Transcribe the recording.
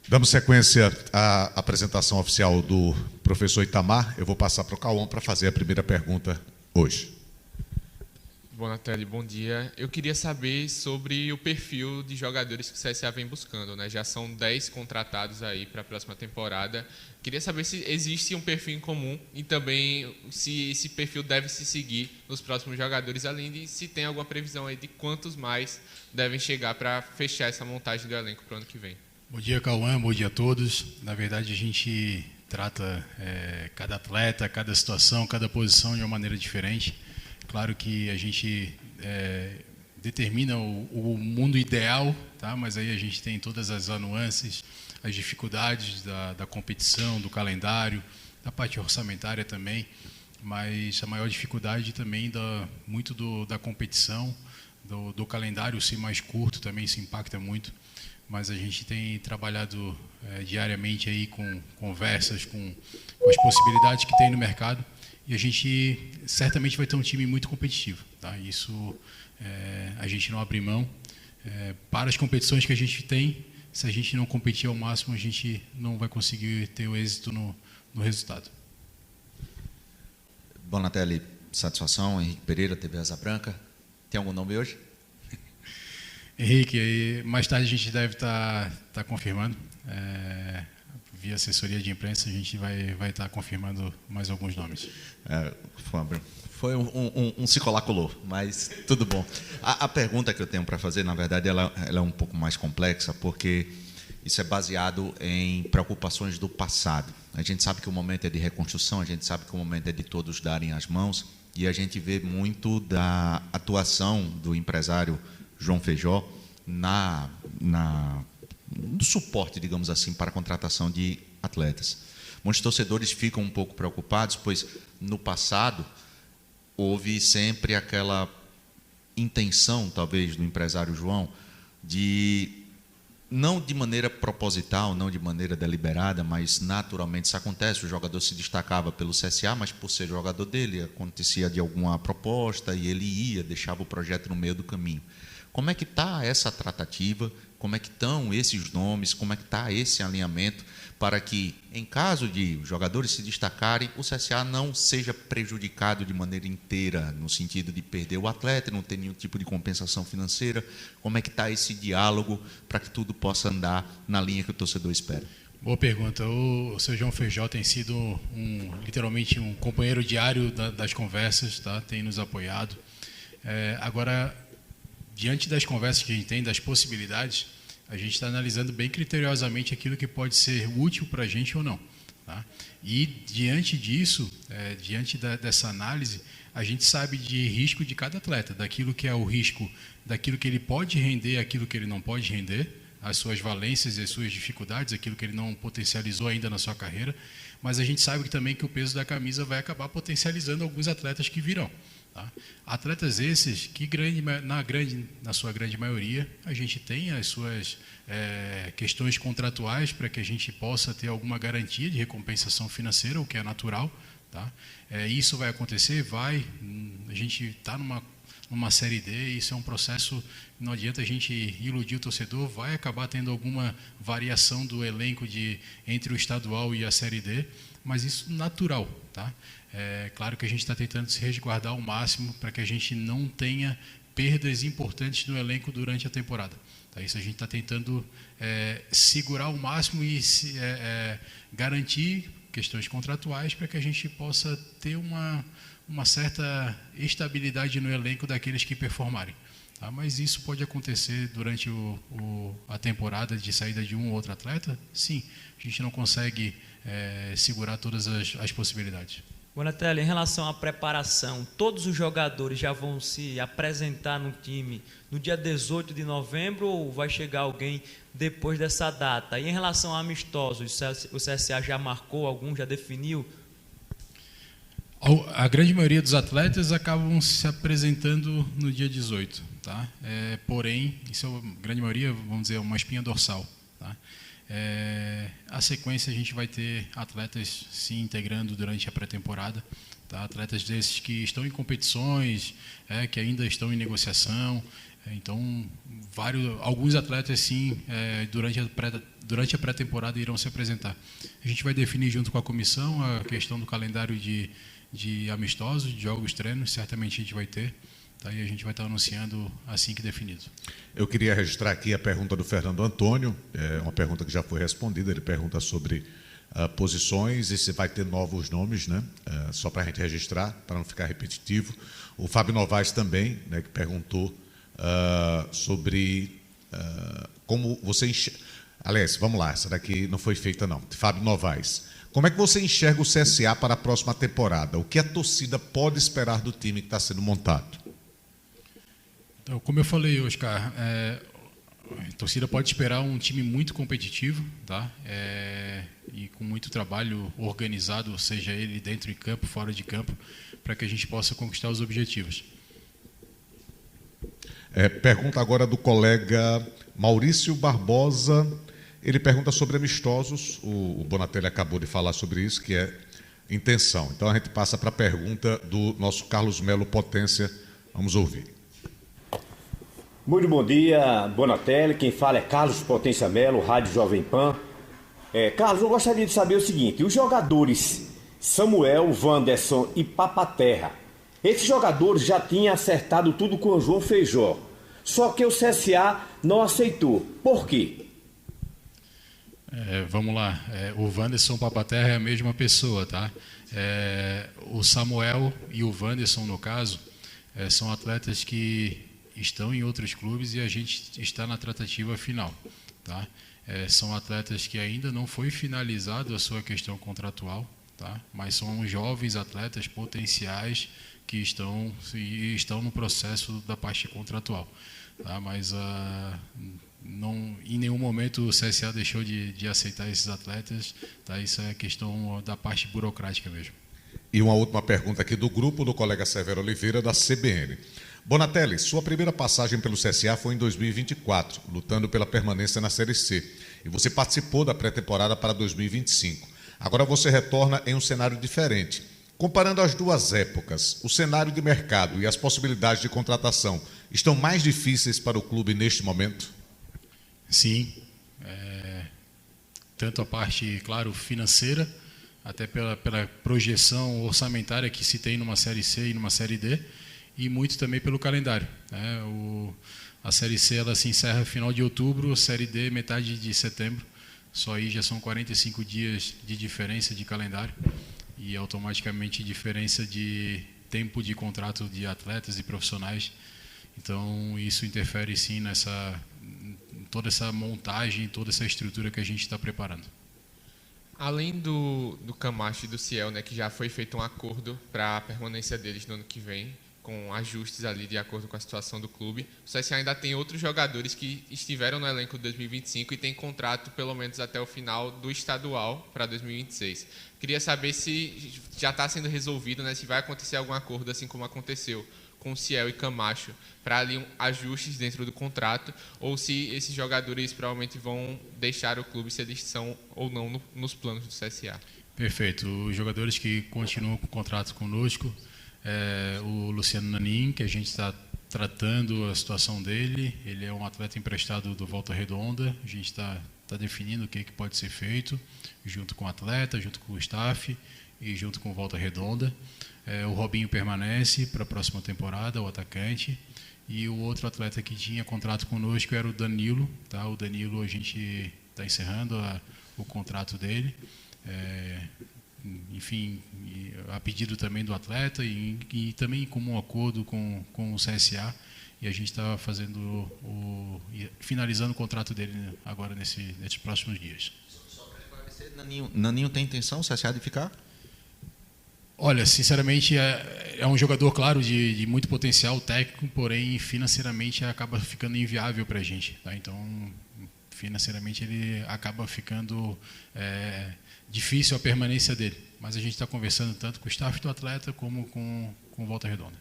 Damos sequência à apresentação oficial do professor Itamar. Eu vou passar para o Cauã para fazer a primeira pergunta hoje. Bonatelli, bom dia. Eu queria saber sobre o perfil de jogadores que o CSA vem buscando, né? Já são 10 contratados aí para a próxima temporada. Queria saber se existe um perfil em comum e também se esse perfil deve se seguir nos próximos jogadores, além de se tem alguma previsão aí de quantos mais devem chegar para fechar essa montagem do elenco para o ano que vem. Bom dia, Cauã, bom dia a todos. Na verdade, a gente trata cada atleta, cada situação, cada posição de uma maneira diferente. Claro que a gente determina o mundo ideal, tá? Mas aí a gente tem todas as nuances, as dificuldades da competição, do calendário, da parte orçamentária também, mas a maior dificuldade também da competição, do calendário ser mais curto também se impacta muito, mas a gente tem trabalhado diariamente aí com conversas, com as possibilidades que tem no mercado, e a gente certamente vai ter um time muito competitivo, tá? Isso a gente não abre mão. Para as competições que a gente tem, se a gente não competir ao máximo, a gente não vai conseguir ter o êxito no resultado. Bonatelli, satisfação. Henrique Pereira, TV Asa Branca. Tem algum nome hoje? Henrique, mais tarde a gente deve estar confirmando. Via assessoria de imprensa, a gente vai estar confirmando mais alguns nomes. Foi um se colar colou, mas tudo bom. A pergunta que eu tenho para fazer, na verdade, ela é um pouco mais complexa, porque isso é baseado em preocupações do passado. A gente sabe que o momento é de reconstrução, a gente sabe que o momento é de todos darem as mãos, e a gente vê muito da atuação do empresário João Feijó do suporte, digamos assim, para a contratação de atletas. Muitos torcedores ficam um pouco preocupados, pois no passado houve sempre aquela intenção, talvez, do empresário João, não de maneira proposital, não de maneira deliberada, mas naturalmente isso acontece. O jogador se destacava pelo CSA, mas por ser jogador dele, acontecia de alguma proposta e ele ia, deixava o projeto no meio do caminho. Como é que está essa tratativa? Como é que estão esses nomes? Como é que está esse alinhamento para que, em caso de jogadores se destacarem, o CSA não seja prejudicado de maneira inteira, no sentido de perder o atleta, não ter nenhum tipo de compensação financeira? Como é que está esse diálogo para que tudo possa andar na linha que o torcedor espera? Boa pergunta. O seu João Feijó tem sido literalmente um companheiro diário das conversas, tá? Tem nos apoiado. Agora, diante das conversas que a gente tem, das possibilidades, a gente está analisando bem criteriosamente aquilo que pode ser útil para a gente ou não, tá? E diante disso, dessa análise, a gente sabe de risco de cada atleta, daquilo que é o risco, daquilo que ele pode render, aquilo que ele não pode render, as suas valências e as suas dificuldades, aquilo que ele não potencializou ainda na sua carreira, mas a gente sabe também que o peso da camisa vai acabar potencializando alguns atletas que virão. Tá? Atletas esses que na sua grande maioria a gente tem as suas questões contratuais para que a gente possa ter alguma garantia de recompensação financeira, o que é natural, tá? Isso vai acontecer, a gente está numa série D, isso é um processo, não adianta a gente iludir o torcedor, vai acabar tendo alguma variação do elenco entre o estadual e a série D, mas isso natural, tá? Claro que a gente está tentando se resguardar ao máximo para que a gente não tenha perdas importantes no elenco durante a temporada. Tá? Isso a gente está tentando segurar ao máximo e garantir questões contratuais para que a gente possa ter uma certa estabilidade no elenco daqueles que performarem. Tá? Mas isso pode acontecer durante a temporada de saída de um ou outro atleta? Sim, a gente não consegue segurar todas as possibilidades. Bonatelli, em relação à preparação, todos os jogadores já vão se apresentar no time no dia 18 de novembro ou vai chegar alguém depois dessa data? E em relação a amistosos, o CSA já marcou algum, já definiu? A grande maioria dos atletas acabam se apresentando no dia 18, tá? Porém, isso é a grande maioria, vamos dizer, uma espinha dorsal, tá? A sequência a gente vai ter atletas se integrando durante a pré-temporada, tá? Atletas desses que estão em competições, que ainda estão em negociação, Então, alguns atletas, sim, durante a pré-temporada irão se apresentar. A gente vai definir junto com a comissão a questão do calendário de amistosos, de jogos, treinos, certamente a gente vai ter. Tá? E a gente vai estar anunciando assim que definido. Eu queria registrar aqui a pergunta do Fernando Antônio, é uma pergunta que já foi respondida. Ele pergunta sobre posições e se vai ter novos nomes, né? Só para a gente registrar, para não ficar repetitivo. O Fábio Novaes também, né, que perguntou sobre como você enxerga. Aliás, vamos lá, essa daqui não foi feita não. Fábio Novaes. Como é que você enxerga o CSA para a próxima temporada? O que a torcida pode esperar do time que está sendo montado? Então, como eu falei, Oscar, a torcida pode esperar um time muito competitivo, tá? E com muito trabalho organizado, seja ele dentro de campo, fora de campo, para que a gente possa conquistar os objetivos. Pergunta agora do colega Maurício Barbosa. Ele pergunta sobre amistosos. O Bonatelli acabou de falar sobre isso, que é intenção. Então a gente passa para a pergunta do nosso Carlos Melo Potência. Vamos ouvir. Muito bom dia, Bonatelli. Quem fala é Carlos Potência Melo, Rádio Jovem Pan. Carlos, eu gostaria de saber o seguinte: os jogadores Samuel, Wanderson e Papaterra, esses jogadores já tinham acertado tudo com o João Feijó, só que o CSA não aceitou. Por quê? Vamos lá, o Wanderson e o Papaterra é a mesma pessoa, tá? O Samuel e o Wanderson, no caso, são atletas que estão em outros clubes e a gente está na tratativa final, tá? São atletas que ainda não foi finalizado a sua questão contratual, tá? Mas são jovens atletas potenciais que estão no processo da parte contratual, tá? Mas não, em nenhum momento o CSA deixou de aceitar esses atletas, tá? Isso é questão da parte burocrática mesmo. E uma última pergunta aqui do grupo, do colega Severo Oliveira, da CBN. Bonatelli, sua primeira passagem pelo CSA foi em 2024, lutando pela permanência na Série C. E você participou da pré-temporada para 2025. Agora você retorna em um cenário diferente. Comparando as duas épocas, o cenário de mercado e as possibilidades de contratação estão mais difíceis para o clube neste momento? Sim. Tanto a parte, claro, financeira, até pela projeção orçamentária que se tem numa Série C e numa Série D, e muito também pelo calendário, né? A Série C ela se encerra final de outubro, a Série D metade de setembro. Só aí já são 45 dias de diferença de calendário e automaticamente diferença de tempo de contrato de atletas e profissionais. Então isso interfere sim toda essa montagem, toda essa estrutura que a gente está preparando. Além do Camacho e do Ciel, né, que já foi feito um acordo para a permanência deles no ano que vem, com ajustes ali de acordo com a situação do clube, o CSA ainda tem outros jogadores que estiveram no elenco de 2025 e tem contrato pelo menos até o final do estadual para 2026. Queria saber se já está sendo resolvido, né, se vai acontecer algum acordo assim como aconteceu com o Ciel e Camacho, para ali ajustes dentro do contrato, ou se esses jogadores provavelmente vão deixar o clube, se eles são ou não nos planos do CSA. Perfeito. Os jogadores que continuam com o contrato conosco, o Luciano Nanin, que a gente está tratando a situação dele, ele é um atleta emprestado do Volta Redonda, a gente está definindo o que pode ser feito, junto com o atleta, junto com o staff e junto com o Volta Redonda. O Robinho permanece para a próxima temporada, o atacante, e o outro atleta que tinha contrato conosco era o Danilo, tá? O Danilo a gente está encerrando o contrato dele, enfim, a pedido também do atleta e também como um acordo com o CSA, e a gente está finalizando o contrato dele agora nesses próximos dias. Só para esclarecer, Naninho tem intenção, o CSA, de ficar? Olha, sinceramente, é um jogador, claro, de muito potencial técnico, porém, financeiramente, acaba ficando inviável para a gente, tá? Então, financeiramente, ele acaba ficando difícil a permanência dele. Mas a gente está conversando tanto com o staff do atleta como com o Volta Redonda.